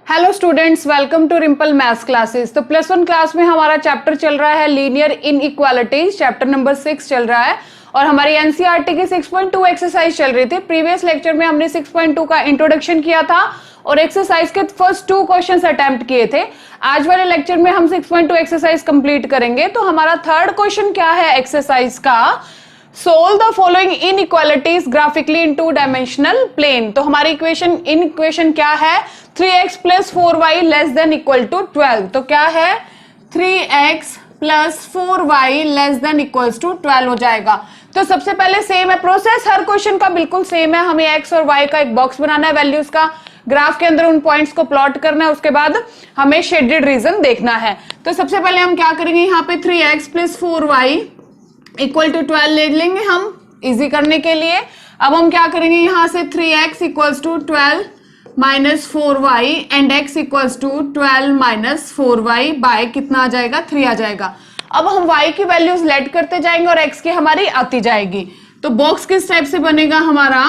Hello students, welcome to Rimple maths classes. तो plus one class में हमारा चैप्टर चल रहा है लीनियर इनइक्वालिटीज, चैप्टर नंबर 6 चल रहा है और हमारी एनसीईआरटी की 6.2 एक्सरसाइज चल रही थी। प्रीवियस लेक्चर में हमने 6.2 का इंट्रोडक्शन किया था और एक्सरसाइज के फर्स्ट 2 क्वेश्चंस अटेम्प्ट किए थे। आज वाले लेक्चर में हम 6.2 एक्सरसाइज कंप्लीट करेंगे। तो हमारा थर्ड क्वेश्चन क्या है एक्सरसाइज का, solve the following inequalities graphically in 2 dimensional plane. तो हमारी इक्वेशन क्या है, 3x plus 4y less than equal to 12। तो क्या है, 3x plus 4y less than equals to 12 हो जाएगा। तो सबसे पहले सेम है प्रोसेस, हर क्वेश्चन का बिल्कुल सेम है। हमें x और y का एक बॉक्स बनाना है, वैल्यूज का, ग्राफ के अंदर उन पॉइंट्स को प्लॉट करना है, उसके बाद हमें शेडेड रीजन देखना है। तो सबसे पहले हम क्या करेंगे, यहाँ पे 3x plus 4y equal to 12 ले लेंगे हम इजी करने के लिए। अब हम क्या करेंगे, यहाँ से 3x equals to 12 minus 4y and x equals to 12 minus 4y by कितना आ जाएगा, 3 आ जाएगा। अब हम y की वैल्यूज लेट करते जाएंगे और x की हमारी आती जाएगी। तो बॉक्स किस टाइप से बनेगा हमारा,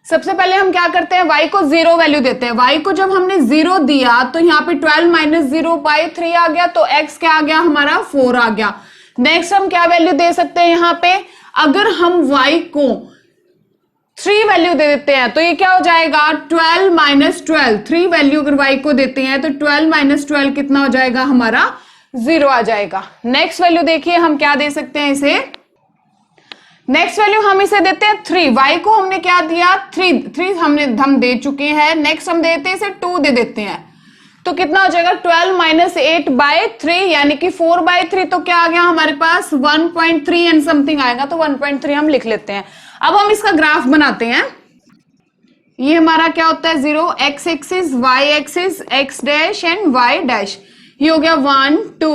सबसे पहले हम क्या करते हैं, y को 0 वैल्यू देते हैं। y को जब हमने 0 दिया तो यहाँ पे 12 माइनस 0 बाय 3 आ गया, तो x क्या आ गया हमारा, 4 आ गया। नेक्स्ट हम क्या वैल्यू दे सकते हैं, यहाँ पे अगर हम y को 3 वैल्यू दे देते हैं तो ये क्या हो जाएगा, 12 माइनस 12। 3 वैल्यू अगर y को देते हैं तो 12 माइनस 12 कितना हो जाएगा हमारा, 0 आ जाएगा। नेक्स्ट वैल्यू देखिए हम क्या दे सकते हैं इसे, नेक्स्ट वैल्यू हम इसे देते हैं 3। y को हमने क्या दिया, 3 हम दे चुके हैं। नेक्स्ट हम देते हैं इसे 2 दे देते हैं, तो कितना हो जाएगा 12 माइनस 8 बाय 3 यानी कि 4 बाय 3। तो क्या आ गया हमारे पास 1.3 एंड समथिंग आएगा, तो 1.3 हम लिख लेते हैं। अब हम इसका ग्राफ बनाते हैं। ये हमारा क्या होता है, 0 x axis, y axis, x dash and y dash. ये हो गया 1 2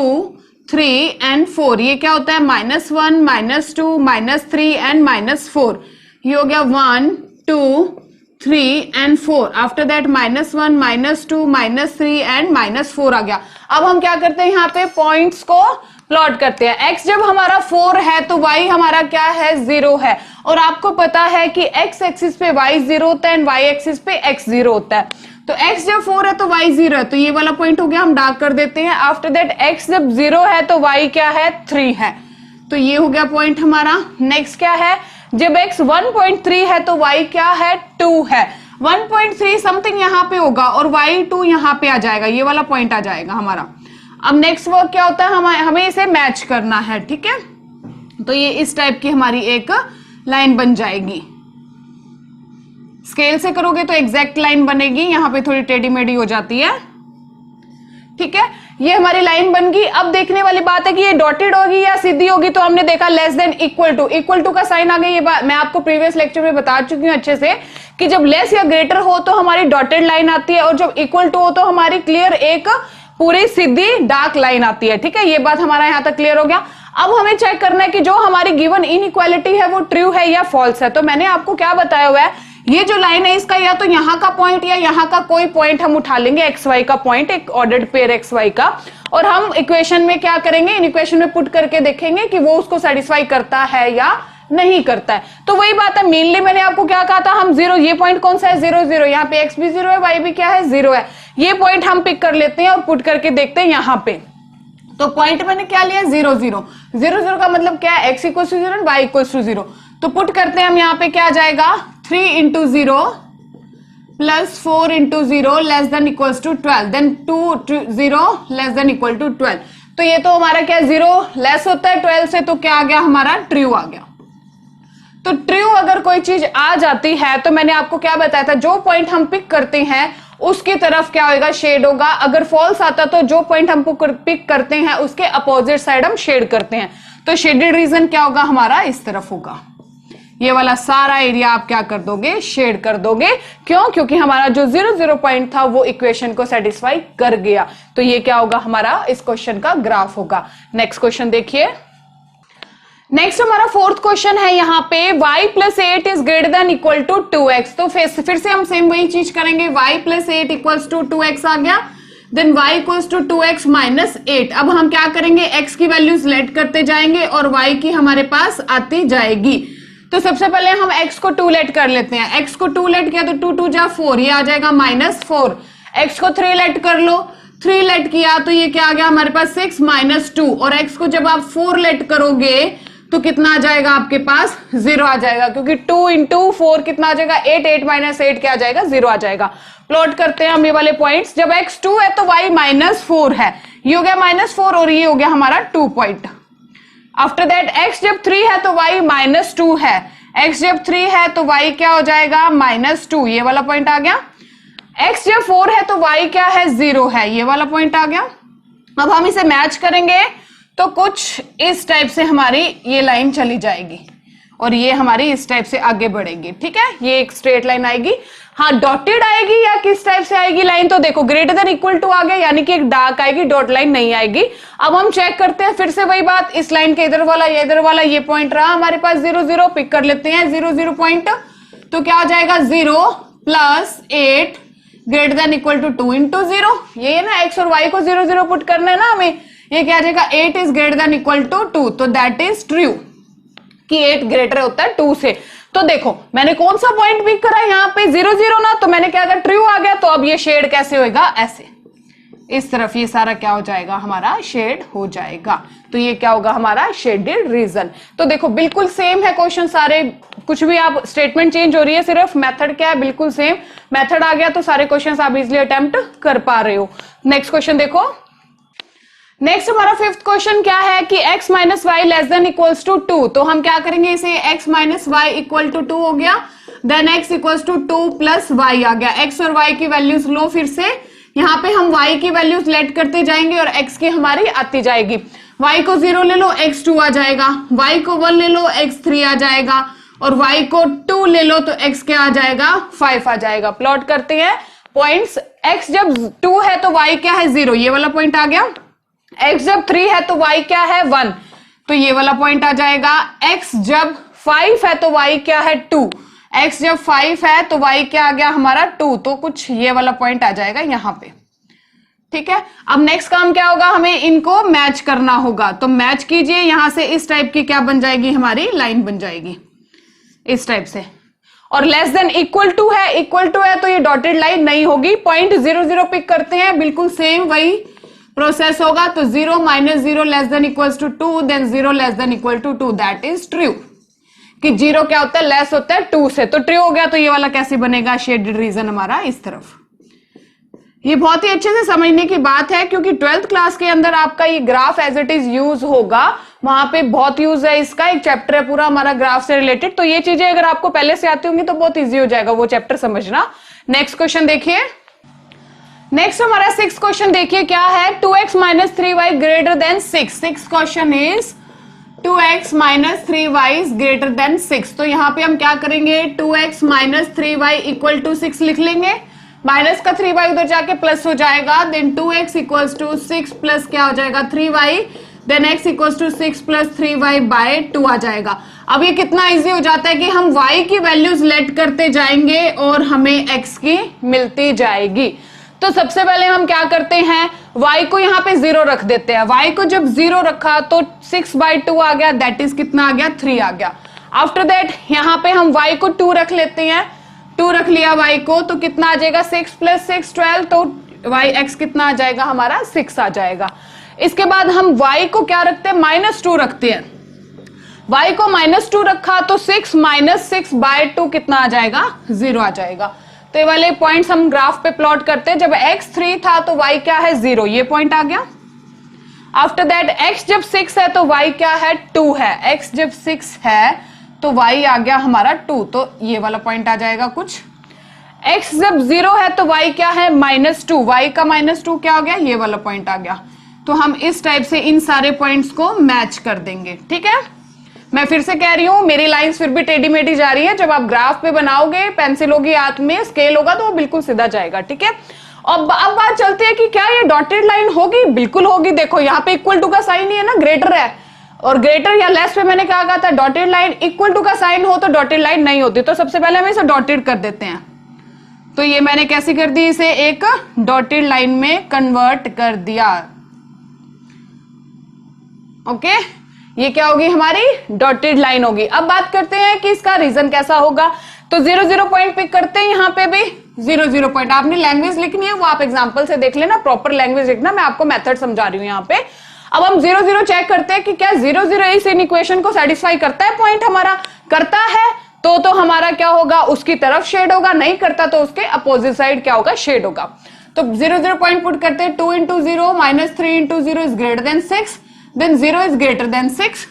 3 एंड 4। ये क्या होता है, -1 -2 -3 एंड -4। ये हो गया 1 2 3 एंड 4। आफ्टर दैट -1 -2 -3 एंड -4 आ गया। अब हम क्या करते हैं, यहाँ पे पॉइंट्स को प्लॉट करते हैं। x जब हमारा 4 है तो y हमारा क्या है, 0 है। और आपको पता है कि x एक्सिस पे y 0 होता है एंड y एक्सिस पे x 0 होता है। तो x जब 4 है तो y 0 है, तो ये वाला पॉइंट हो गया, हम डार्क कर देते हैं। आफ्टर दैट x जब 0 है तो y क्या है, 3 है, तो ये हो गया पॉइंट हमारा। नेक्स्ट क्या है, जब x 1.3 है तो y क्या है, 2 है। 1.3 समथिंग यहाँ पे होगा और y 2 यहाँ पे आ जाएगा, ये वाला पॉइंट आ जाएगा हमारा। अब नेक्स्ट वर्क क्या होता है, हमें इसे मैच करना है, ठीक है। तो ये इस टाइप की हमारी एक लाइन बन जाएगी। स्केल से करोगे तो एग्जैक्ट लाइन बनेगी, यहाँ पे थोड़ी टेढ़ी मेढ़ी हो जाती है, ठीक है। ये हमारी लाइन बन गई। अब देखने वाली बात है कि ये डॉटेड होगी या सीधी होगी। तो हमने देखा लेस देन इक्वल टू का साइन आ गया। ये बात मैं आपको प्रीवियस लेक्चर में बता चुकी हूँ अच्छे से कि जब लेस या ग्रेटर हो तो हमारी डॉटेड लाइन आती है और जब इक्वल टू हो तो हमारी क्लियर एक पूरी सीधी डार्क लाइन आती है, ठीक है। ये बात हमारा यहाँ तक क्लियर हो गया। अब हमें चेक करना है कि जो हमारी गिवन इनइक्वालिटी है वो ट्रू है या फॉल्स है। तो मैंने आपको क्या बताया हुआ है, ये जो लाइन है इसका या तो यहाँ का पॉइंट या यहाँ का कोई पॉइंट हम उठा लेंगे, एक्स वाई का पॉइंट, एक ऑर्डर्ड पेयर एक्स वाई का, और हम इक्वेशन में क्या करेंगे, इन इक्वेशन में पुट करके देखेंगे कि वो उसको सेटिस्फाई करता है या नहीं करता है। तो वही बात है, मेनली मैंने आपको क्या कहा था, हम 0, ये पॉइंट कौन सा है, 0 0, यहाँ पे x भी 0 है, y भी क्या है, 0 है। ये पॉइंट हम पिक कर लेते हैं और पुट करके देखते हैं यहाँ पे। तो पॉइंट मैंने क्या लिया, 0 0 0 0 का मतलब क्या है, x equal to 0 and y equal to 0। तो पुट करते हैं हम, यहाँ पे क्या आ जाएगा, 3 into 0 plus 4 into 0 less than equals to 12, then 2 0 less than equal to 12। तो ये तो हमारा क्या, 0 लेस होता है 12 से, तो क्या आ गया हमारा, ट्रू आ गया। तो ट्रू अगर कोई चीज आ जाती है तो मैंने आपको क्या बताया था, जो पॉइंट हम पिक करते हैं उसकी तरफ क्या होगा, शेड होगा। अगर फॉल्स आता तो जो पॉइंट हम पिक करते हैं उसके अपोजिट साइड हम शेड करते हैं। तो शेडेड रीजन क्या होगा हमारा, इस तरफ होगा। ये वाला सारा एरिया आप क्या कर दोगे, शेड कर दोगे। क्यों, क्योंकि हमारा जो 0 0 पॉइंट था वो इक्वेशन को सेटिस्फाई कर गया। तो ये क्या होगा हमारा, इस क्वेश्चन का ग्राफ होगा। नेक्स्ट क्वेश्चन देखिए। नेक्स्ट हमारा फोर्थ क्वेश्चन है, यहाँ पे y plus 8 is greater than equal to 2x। तो फिर से हम सेम वही चीज करेंगे, y plus 8 equals to 2x आ गया, then y equals to 2x minus 8। अब हम क्या करेंगे, x की वैल्यूज लेट करते जाएंगे और y की हमारे पास आती जाएगी। तो सबसे पहले हम x को 2 लेट कर लेते हैं। x को 2 लेट किया तो 2 2 जा 4, ये आ जाएगा -4। x को 3 लेट कर लो, 3 लेट किया तो ये क्या आ गया हमारे पास 6 -2, और x को जब आप 4 लेट करोगे तो कितना आ जाएगा आपके पास 0 आ जाएगा, क्योंकि 2 × 4 कितना आ जाएगा 8, 8 - 8 क्या आ जाएगा 0 आ जाएगा। प्लॉट करते हैं हम ये वाले पॉइंट्स। जब x 2 है तो y -4 है, ये हो गया -4 और ये हो गया हमारा 2 पॉइंट। आफ्टर दैट x जब 3 है तो y -2 है, x जब 3 है तो y क्या हो जाएगा -2, ये वाला पॉइंट आ गया। x जब 4 है तो y क्या है 0 है, ये वाला पॉइंट आ गया। अब हम इसे मैच करेंगे तो कुछ इस टाइप से हमारी ये लाइन चली जाएगी और ये हमारी इस टाइप से आगे बढ़ेगी। ठीक है, ये एक स्ट्रेट लाइन आएगी। हाँ, डॉटेड आएगी या किस टाइप से आएगी लाइन, तो देखो ग्रेटर देन इक्वल टू आ गया, यानी कि एक डार्क आएगी, डॉट लाइन नहीं आएगी। अब हम चेक करते हैं फिर से वही बात, इस लाइन के इधर वाला ये इधर वाला ये पॉइंट रहा हमारे पास 0 0, पिक कर लेते हैं 0 0 पॉइंट। तो क्या हो जाएगा 0 + 8 ग्रेटर देन इक्वल टू 2 × 0, ये है ना, x और y को 0 0 पुट करना है ना हमें। ये क्या आ जाएगा 8 is greater than equal to 2, तो दैट इज ट्रू कि 8 ग्रेटर होता है 2 से। तो देखो मैंने कौन सा पॉइंट पिक करा यहाँ पे 0 0 ना, तो मैंने क्या, अगर ट्रू आ गया तो अब ये शेड कैसे होएगा, ऐसे इस तरफ ये सारा क्या हो जाएगा हमारा शेड हो जाएगा। तो ये क्या होगा हमारा शेडेड रीजन। तो देखो बिल्कुल सेम है क्वेश्चन सारे, कुछ भी आप स्टेटमेंट चेंज हो रही है, सिर्फ मेथड क्या है बिल्कुल सेम। मेथड आ गया तो सारे क्वेश्चंस आप इजिली अटेम्प्ट कर पा रहे हो। नेक्स्ट क्वेश्चन देखो। नेक्स्ट हमारा 5th क्वेश्चन क्या है कि x - y less than equals to 2। तो हम क्या करेंगे, इसे x - y इक्वल टू 2 हो गया, then x equals to 2 + y आ गया। x और y की वैल्यूज लो, फिर से यहाँ पे हम y की वैल्यूज लेट करते जाएंगे और x की हमारी आती जाएगी। y को 0 ले लो, x 2 आ जाएगा, y को 1 ले लो, x 3 आ जाएगा, और y को 2 ले लो तो x क्या आ जाएगा 5 आ जाएगा। प्लॉट करते हैं पॉइंट्स। x जब 2 है तो y क्या है 0, ये वाला पॉइंट आ गया। x जब 3 है तो y क्या है 1, तो ये वाला पॉइंट आ जाएगा। x जब 5 है तो y क्या है 2, x जब 5 है तो y क्या आ गया हमारा 2, तो कुछ ये वाला पॉइंट आ जाएगा यहाँ पे। ठीक है, अब नेक्स्ट काम क्या होगा, हमें इनको मैच करना होगा। तो मैच कीजिए, यहां से इस टाइप की क्या बन जाएगी हमारी लाइन बन जाएगी इस टाइप से, और लेस देन इक्वल टू है, इक्वल टू है तो ये डॉटेड लाइन नहीं होगी। पॉइंट 0 0 पिक करते हैं, बिल्कुल सेम वही प्रोसेस होगा। तो 0 - 0 less than equals to 2, then 0 less than equal to 2, that is true कि 0 क्या होता है लेस होता है 2 से, तो ट्रू हो गया। तो ये वाला कैसे बनेगा शेडेड रीजन हमारा इस तरफ। ये बहुत ही अच्छे से समझने की बात है, क्योंकि 12th क्लास के अंदर आपका ये graph as it is use होगा, वहां पे बहुत यूज है इसका, एक चैप्टर है पूरा हमारा ग्राफ से रिलेटेड। तो ये चीजें अगर आपको पहले से आती होंगी तो बहुत इजी हो जाएगा वो चैप्टर समझना। नेक्स्ट क्वेश्चन देखिए। नेक्स्ट हमारा 6th क्वेश्चन देखिए क्या है, 2x - 3y greater than 6। 6th question is 2x - 3y is greater then 6। तो यहाँ पे हम क्या करेंगे, 2x - 3y इक्वल टू 6 लिख लेंगे, माइनस का 3y उधर जाके प्लस हो जाएगा, then 2x equals to 6 plus क्या हो जाएगा 3y, then x equals to 6 + 3y/2 आ जाएगा। अब ये कितना इजी हो जाता है कि हम y की वैल्यूज लेट करते जाएंगे और हमें x की मिलती जाएगी। तो सबसे पहले हम क्या करते हैं, y को यहाँ पे 0 रख देते हैं। y को जब 0 रखा तो 6/2 आ गया, दैट इज कितना आ गया 3 आ गया। आफ्टर दैट यहाँ पे हम y को 2 रख लेते हैं, 2 रख लिया y को, तो कितना आ जाएगा 6 + 6 12, तो x कितना आ जाएगा हमारा 6 आ जाएगा। इसके बाद हम y को क्या रखते हैं -2 रखते हैं, y को -2 रखा तो 6 - 6/2 कितना आ जाएगा 0 आ जाएगा। तो ये वाले पॉइंट्स हम ग्राफ पे प्लॉट करते हैं। जब x 3 था तो y क्या है 0, ये पॉइंट आ गया। आफ्टर दैट x जब 6 है तो y क्या है 2 है, x जब 6 है तो y आ गया हमारा 2, तो ये वाला पॉइंट आ जाएगा कुछ। x जब 0 है तो y क्या है -2, y का -2 क्या हो गया, ये वाला पॉइंट आ गया। तो हम इस टाइप से इन सारे पॉइंट्स को मैच कर देंगे। ठीक है, मैं फिर से कह रही हूं, मेरी लाइंस फिर भी टेढ़ी मेढ़ी जा रही है। जब आप ग्राफ पे बनाओगे, पेंसिल होगी हाथ में, स्केल होगा तो वो बिल्कुल सीधा जाएगा। ठीक है, अब बात चलती है कि क्या ये डॉटेड लाइन होगी, बिल्कुल होगी। देखो यहाँ पे इक्वल टू का साइन ही है ना, ग्रेटर है, और ग्रेटर या लेस पे मैंने क्या कहा था डॉटेड लाइन, इक्वल टू का साइन हो तो डॉटेड लाइन नहीं होती। तो सबसे पहले हम इसे डॉटेड कर देते हैं। तो ये मैंने कैसे कर दी, इसे एक डॉटेड लाइन में कन्वर्ट कर दिया। ओके, ये क्या होगी हमारी डॉटेड लाइन होगी। अब बात करते हैं कि इसका इसका रीजन कैसा होगा। तो 0 0 पॉइंट पिक करते हैं, यहाँ पे भी 0 0 पॉइंट। आपने लैंग्वेज लिखनी है वो आप एग्जाम्पल से देख लेना, प्रॉपर लैंग्वेज लिखना, मैं आपको मेथड समझा रही हूँ यहाँ पे। अब हम 0 0 चेक करते हैं कि क्या 0 0 इस इन इक्वेशन को सेटिस्फाई करता है, पॉइंट हमारा करता है तो हमारा क्या होगा, उसकी तरफ शेड होगा, नहीं करता तो उसके अपोजिट साइड क्या होगा, शेड होगा। तो 0 0 पॉइंट पुट करते हैं, 2 into 0 minus 3 into 0 is greater than 6, then 0 is greater than 6,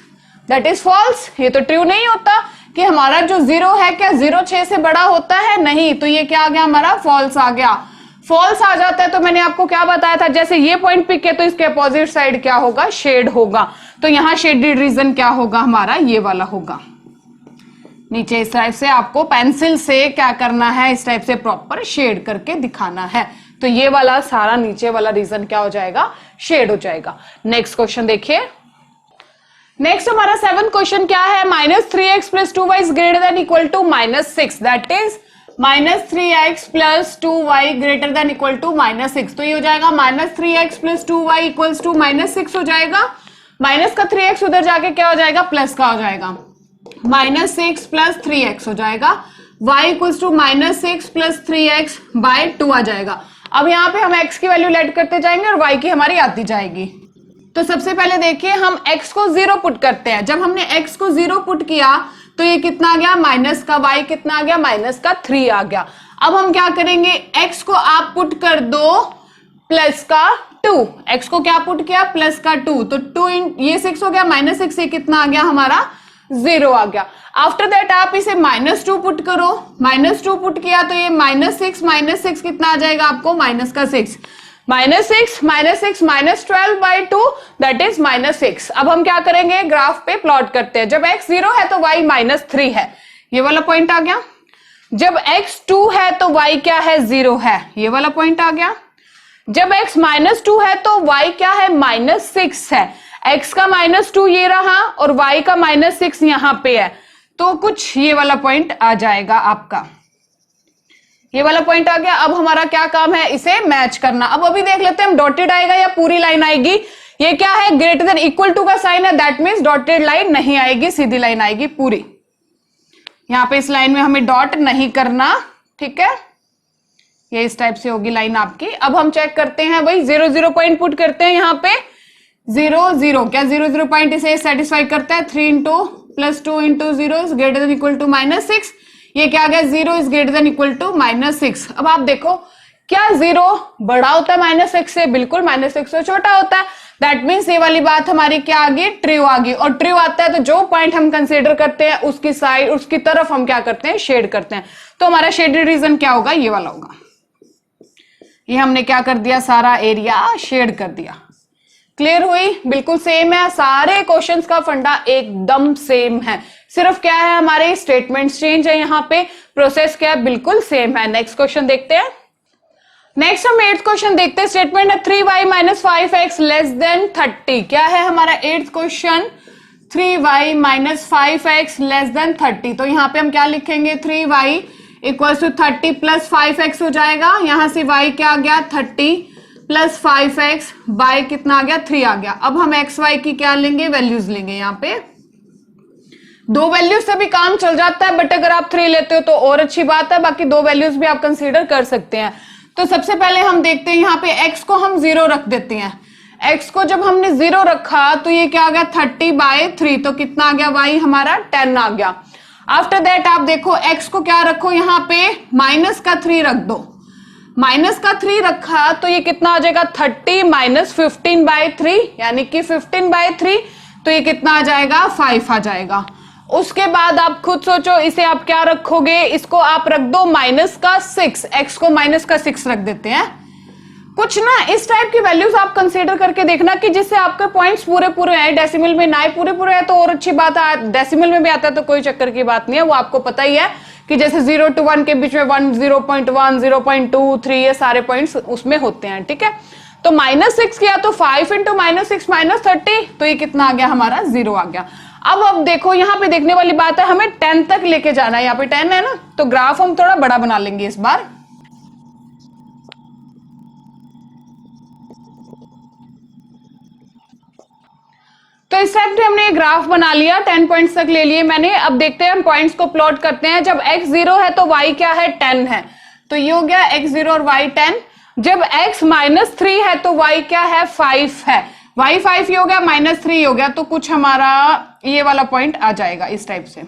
that is false। ये तो ट्रू नहीं होता कि हमारा जो 0 है क्या 0 6 से बड़ा होता है, नहीं, तो ये क्या आ गया हमारा, फॉल्स आ गया। फॉल्स आ जाता है तो मैंने आपको क्या बताया था, जैसे ये पॉइंट पिक है तो इसके अपोजिट साइड क्या होगा, शेड होगा। तो यहाँ शेडेड रीजन क्या होगा हमारा, ये वाला होगा। नीचे इस टाइप से आपको पेंसिल से क्या करना है, इस टाइप से प्रॉपर शेड करके दिखाना है। तो ये वाला सारा नीचे वाला रीजन क्या हो जाएगा, शेड हो जाएगा। नेक्स्ट क्वेश्चन देखिए। नेक्स्ट हमारा 7th क्वेश्चन क्या है, -3x + 2y is greater than equal to -6, that is -3x + 2y greater than equal to -6। तो ये हो जाएगा -3x + 2y इक्वल्स टू -6 हो जाएगा। माइनस का 3x उधर जाके क्या हो जाएगा, प्लस का हो जाएगा, -6 + 3x हो जाएगा। y equals to -6 + 3x by 2 आ जाएगा। अब यहाँ पे हम x की वैल्यू लेट करते जाएंगे और y की हमारी आती जाएगी। तो सबसे पहले देखिए हम x को 0 पुट करते हैं। जब हमने x को 0 पुट किया तो ये कितना आ गया, माइनस का y कितना आ गया, -3 आ गया। अब हम क्या करेंगे, x को आप पुट कर दो प्लस का 2, x को क्या पुट किया, प्लस का 2, तो 2 ये 6 हो गया, -6 ये कितना आ गया हमारा, 0 आ गया। आफ्टर दैट आप इसे -2 पुट करो, -2 पुट किया तो ये -6 कितना आ जाएगा आपको, -6 -12/2 दैट इज -6। अब हम क्या करेंगे, ग्राफ पे प्लॉट करते हैं। जब x 0 है तो y -3 है, ये वाला पॉइंट आ गया। जब x 2 है तो y क्या है, 0 है, ये वाला पॉइंट आ गया। जब x -2 है तो y क्या है, -6 है। x का -2 ये रहा और y का -6 यहां पे है, तो कुछ ये वाला पॉइंट आ जाएगा आपका, ये वाला पॉइंट आ गया। अब हमारा क्या काम है, इसे मैच करना। अब अभी देख लेते हैं हम डॉटेड आएगा या पूरी लाइन आएगी। ये क्या है, ग्रेटर देन इक्वल टू का साइन है, दैट मींस डॉटेड लाइन नहीं आएगी, सीधी लाइन आएगी पूरी। यहां पे इस लाइन में हमें डॉट नहीं करना, ठीक है, ये इस टाइप से होगी लाइन आपकी। अब हम चेक करते हैं भाई, 0 0 पॉइंट पुट करते हैं यहाँ पे, 0 0 क्या 0 0 पॉइंट इसे सेटिस्फाई करता है। 3 + 2 × 0 is greater than equal to -6, ये क्या आ गया, 0 is greater than equal to -6। अब आप देखो क्या 0 बड़ा होता है -6 से, बिल्कुल -6 से छोटा होता है, दैट मीन्स ये वाली बात हमारी क्या आ गई, ट्रू आ गई। और ट्रू आता है तो जो पॉइंट हम कंसीडर करते हैं उसकी साइड, उसकी तरफ हम क्या करते हैं, शेड करते हैं। तो हमारा शेडेड रीजन क्या होगा, ये वाला होगा। ये हमने क्या कर दिया, सारा एरिया शेड कर दिया। क्लियर हुई, बिल्कुल सेम है, सारे क्वेश्चंस का फंडा एकदम सेम है, सिर्फ क्या है हमारे स्टेटमेंट्स चेंज है, यहाँ पे प्रोसेस क्या है, बिल्कुल सेम है। नेक्स्ट क्वेश्चन देखते हैं। नेक्स्ट हम 8th क्वेश्चन देखते हैं। स्टेटमेंट है 3y - 5x < 30। क्या है हमारा 8th क्वेश्चन, 3y - 5x < 30। तो यहाँ पे हम क्या लिखेंगे, 3y = 30 + 5x हो जाएगा। यहां से y क्या आ गया, 30 + 5x बाय कितना आ गया, 3 आ गया। अब हम x y की क्या लेंगे, वैल्यूज लेंगे। यहाँ पे 2 वैल्यूज से भी काम चल जाता है, बट अगर आप 3 लेते हो तो और अच्छी बात है, बाकी 2 वैल्यूज भी आप कंसीडर कर सकते हैं। तो सबसे पहले हम देखते हैं, यहाँ पे x को हम 0 रख देते हैं। x को जब हमने 0 रखा तो ये क्या आ गया, 30/3, तो कितना आ गया, y हमारा 10 आ गया। आफ्टर दैट आप देखो x को क्या रखो, यहाँ पे -3 रख दो। -3 रखा तो ये कितना आ जाएगा, 30 - 15/3, यानी कि 15/3, तो ये कितना आ जाएगा, 5 आ जाएगा। उसके बाद आप खुद सोचो, इसे आप क्या रखोगे, इसको आप रख दो -6, x को -6 रख देते हैं। कुछ ना इस टाइप की वैल्यूज आप कंसीडर करके देखना कि जिससे आपके पॉइंट्स पूरे पूरे आए, डेसिमल में ना आए, पूरे पूरे है तो और अच्छी बात है, डेसिमल में भी आता है तो कोई चक्कर की बात नहीं है, वो आपको पता ही है कि जैसे 0 to 1 के बीच में 1, 0.1, 0.2, 3 ये सारे पॉइंट्स उसमें होते हैं, ठीक है। तो -6 किया तो 5 × -6 -30, तो ये कितना आ गया हमारा, 0 आ गया। अब देखो यहाँ पे देखने वाली बात है, हमें 10 तक लेके जाना है। यहाँ पे 10 है ना, तो ग्राफ हम थोड़ा बड़ा बना लेंगे इस बार। तो इस टाइप से हमने ग्राफ बना लिया, 10 पॉइंट्स तक ले लिए मैंने। अब देखते हैं हम पॉइंट्स को प्लॉट करते हैं। जब x 0 है तो y क्या है, 10 है, तो ये हो गया x 0 और y 10। जब x -3 है तो y क्या है, 5 है, y 5 ही हो गया, -3 हो गया, तो कुछ हमारा ये वाला पॉइंट आ जाएगा इस टाइप से।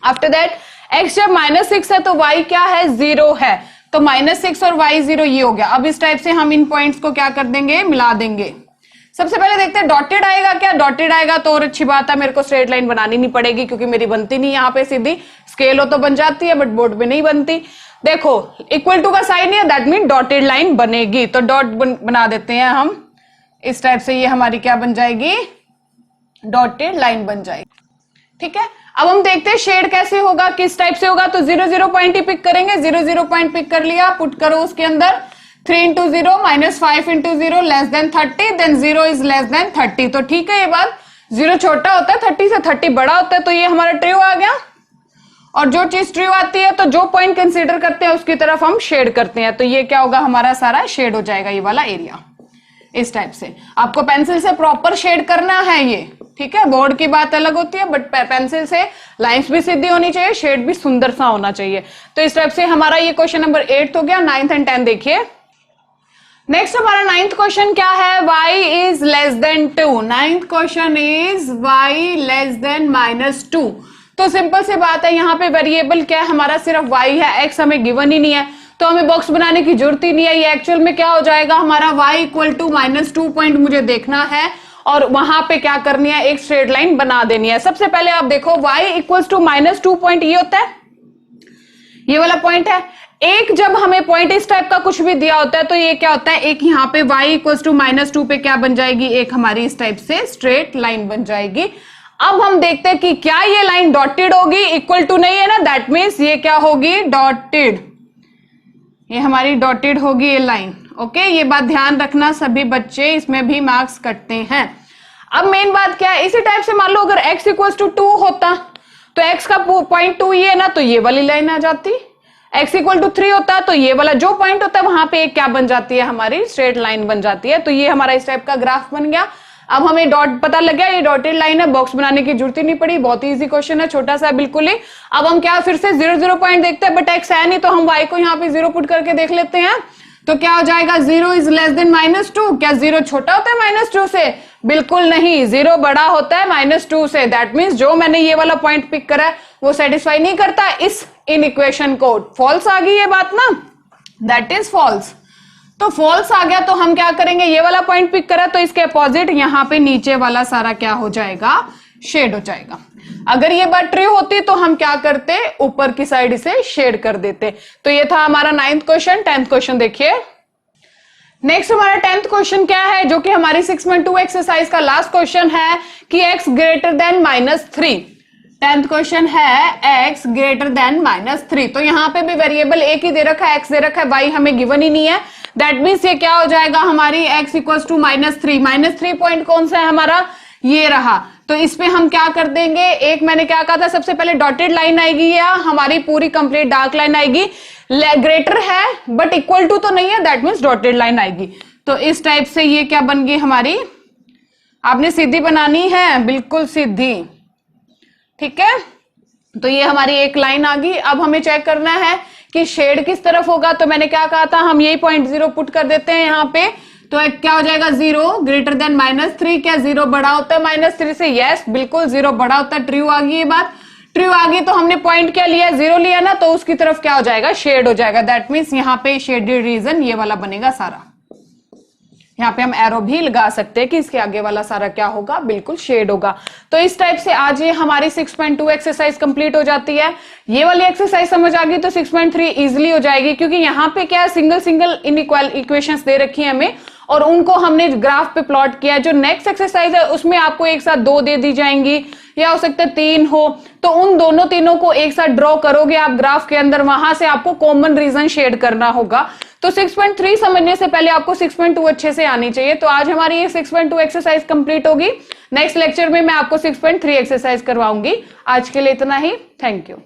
आफ्टर दैट x जब -6 है तो y क्या है, 0 है, तो -6 और y 0 ये हो गया। अब इस टाइप से हम इन पॉइंट्स को क्या कर देंगे, मिला देंगे। सबसे पहले देखते हैं डॉटेड आएगा क्या, डॉटेड आएगा तो और अच्छी बात है, मेरे को स्ट्रेट लाइन बनानी नहीं पड़ेगी क्योंकि मेरी बनती नहीं यहाँ पे सीधी, स्केल हो तो बन जाती है बट बोर्ड पे नहीं बनती। देखो इक्वल टू का साइन है, दैट मीन डॉटेड लाइन बनेगी, तो डॉट बना देते हैं हम इस टाइप से, ये हमारी क्या बन जाएगी, डॉटेड लाइन बन जाएगी। ठीक है, अब हम देखते हैं शेड कैसे होगा, किस टाइप से होगा। तो 0 0 पॉइंट ही पिक करेंगे, 0 0 पॉइंट पिक कर लिया, पुट करो उसके अंदर 3 into 0 - 5 into 0 less than 30, then 0 is less than 30। तो ठीक है, ये बात 0 छोटा होता है 30 से, 30 बड़ा होता है, तो ये हमारा ट्रू आ गया। और जो चीज ट्रू आती है तो जो पॉइंट कंसीडर करते हैं उसकी तरफ हम शेड करते हैं, तो ये क्या होगा, हमारा सारा शेड हो जाएगा ये वाला एरिया इस टाइप से। आपको पेंसिल से प्रॉपर शेड करना है ये, ठीक है, बोर्ड की बात अलग होती है, बट पेंसिल से लाइंस भी सीधी होनी चाहिए, शेड भी सुंदर सा होना चाहिए। तो इस टाइप से हमारा ये क्वेश्चन नंबर 8 हो गया। 9th and 10th देखिए। नेक्स्ट हमारा 9th क्वेश्चन क्या है, y is less than 2। 9th question is y less then -2। तो सिंपल सी बात है, यहाँ पे वेरिएबल क्या है हमारा, सिर्फ y है, x हमें गिवन ही नहीं है, तो हमें बॉक्स बनाने की जरूरत ही नहीं है। ये एक्चुअल में क्या हो जाएगा हमारा, y इक्वल टू -2 पॉइंट मुझे देखना है और वहां पे क्या करनी है, एक स्ट्रेट लाइन बना देनी है। सबसे पहले आप देखो y इक्वल टू -2 पॉइंट ये होता है, ये वाला पॉइंट है। एक जब हमें पॉइंट इस टाइप का कुछ भी दिया होता है तो ये क्या होता है, एक यहाँ पे y इक्वल टू -2 पे क्या बन जाएगी, एक हमारी इस टाइप से स्ट्रेट लाइन बन जाएगी। अब हम देखते हैं कि क्या ये लाइन डॉटेड होगी, इक्वल टू नहीं है ना, दैट मीन्स ये क्या होगी, डॉटेड, ये हमारी डॉटेड होगी ये लाइन। ओके, ये बात ध्यान रखना सभी बच्चे, इसमें भी मार्क्स कटते हैं। अब मेन बात क्या है, इसी टाइप से मान लो अगर x इक्वल टू 2 होता तो x का पॉइंट 2 ये है ना, तो ये वाली लाइन आ जाती। x इक्वल टू 3 होता तो ये वाला जो पॉइंट होता है वहां पे एक क्या बन जाती है, हमारी स्ट्रेट लाइन बन जाती है। तो ये हमारा इस टाइप का ग्राफ बन गया। अब हमें डॉट पता लग गया, ये डॉटेड लाइन है, बॉक्स बनाने की जरूरत ही नहीं पड़ी, बहुत ही इजी क्वेश्चन है, छोटा सा बिल्कुल ही। अब हम क्या फिर से 0 0 पॉइंट देखते हैं, बट x है नहीं तो हम y को यहाँ पे 0 पुट करके देख लेते हैं। तो क्या हो जाएगा, 0 इज लेस देन -2। क्या 0 छोटा होता है -2 से, बिल्कुल नहीं, 0 बड़ा होता है -2 से। दैट मीन्स जो मैंने ये वाला पॉइंट पिक करा है वो सेटिस्फाई नहीं करता इस इन इक्वेशन को। फॉल्स आ गई ये बात ना, दैट इज फॉल्स। तो फॉल्स आ गया तो हम क्या करेंगे, ये वाला पॉइंट पिक करा तो इसके अपोजिट यहाँ पे नीचे वाला सारा क्या हो जाएगा, शेड हो जाएगा। अगर ये बात ट्रू होती तो हम क्या करते, ऊपर की साइड इसे शेड कर देते। तो ये था हमारा 9th क्वेश्चन। 10th क्वेश्चन देखिए। नेक्स्ट हमारा 10th क्वेश्चन क्या है, जो कि हमारी 6.2 एक्सरसाइज का लास्ट क्वेश्चन है कि x greater than -3। 10th question है x ग्रेटर देन -3। तो यहाँ पे भी वेरिएबल एक ही दे रखा है, x दे रखा है, y हमें गिवन ही नहीं है। दैट मीन्स ये क्या हो जाएगा हमारी, x इक्वल टू -3। -3 पॉइंट कौन सा है हमारा, ये रहा। तो इस पे हम क्या कर देंगे, एक मैंने क्या कहा था, सबसे पहले डॉटेड लाइन आएगी या हमारी पूरी कंप्लीट डार्क लाइन आएगी। ग्रेटर है बट इक्वल टू तो नहीं है, दैट मीन्स डॉटेड लाइन आएगी। तो इस टाइप से ये क्या बन गई हमारी, आपने सीधी बनानी है, बिल्कुल सीधी, ठीक है। तो ये हमारी एक लाइन आ गई। अब हमें चेक करना है कि शेड किस तरफ होगा। तो मैंने क्या कहा था, हम यही पॉइंट 0 पुट कर देते हैं यहाँ पे। तो क्या हो जाएगा, 0 ग्रेटर देन -3। क्या 0 बड़ा होता है -3 से, यस बिल्कुल 0 बड़ा होता है। ट्रू आ गई ये बात, ट्रू आ गई तो हमने पॉइंट क्या लिया, 0 लिया ना, तो उसकी तरफ क्या हो जाएगा, शेड हो जाएगा। दैट मीन्स यहाँ पे शेडेड रीजन ये वाला बनेगा सारा। यहाँ पे हम एरो भी लगा सकते हैं कि इसके आगे वाला सारा क्या होगा, बिल्कुल शेड होगा। तो इस टाइप से आज ये हमारी 6.2 एक्सरसाइज कंप्लीट हो जाती है। ये वाली एक्सरसाइज समझ आ गई तो 6.3 इजिली हो जाएगी, क्योंकि यहाँ पे क्या है, सिंगल सिंगल इनइक्वल इक्वेशंस दे रखी है हमें और उनको हमने ग्राफ पे प्लॉट किया है। जो नेक्स्ट एक्सरसाइज है उसमें आपको एक साथ 2 दे दी जाएंगी या हो सकता है 3 हो, तो उन दोनों तीनों को एक साथ ड्रॉ करोगे आप ग्राफ के अंदर, वहां से आपको कॉमन रीजन शेड करना होगा। तो 6.3 समझने से पहले आपको 6.2 अच्छे से आनी चाहिए। तो आज हमारी ये 6.2 एक्सरसाइज कंप्लीट होगी। नेक्स्ट लेक्चर में मैं आपको 6.3 एक्सरसाइज करवाऊंगी। आज के लिए इतना ही, थैंक यू।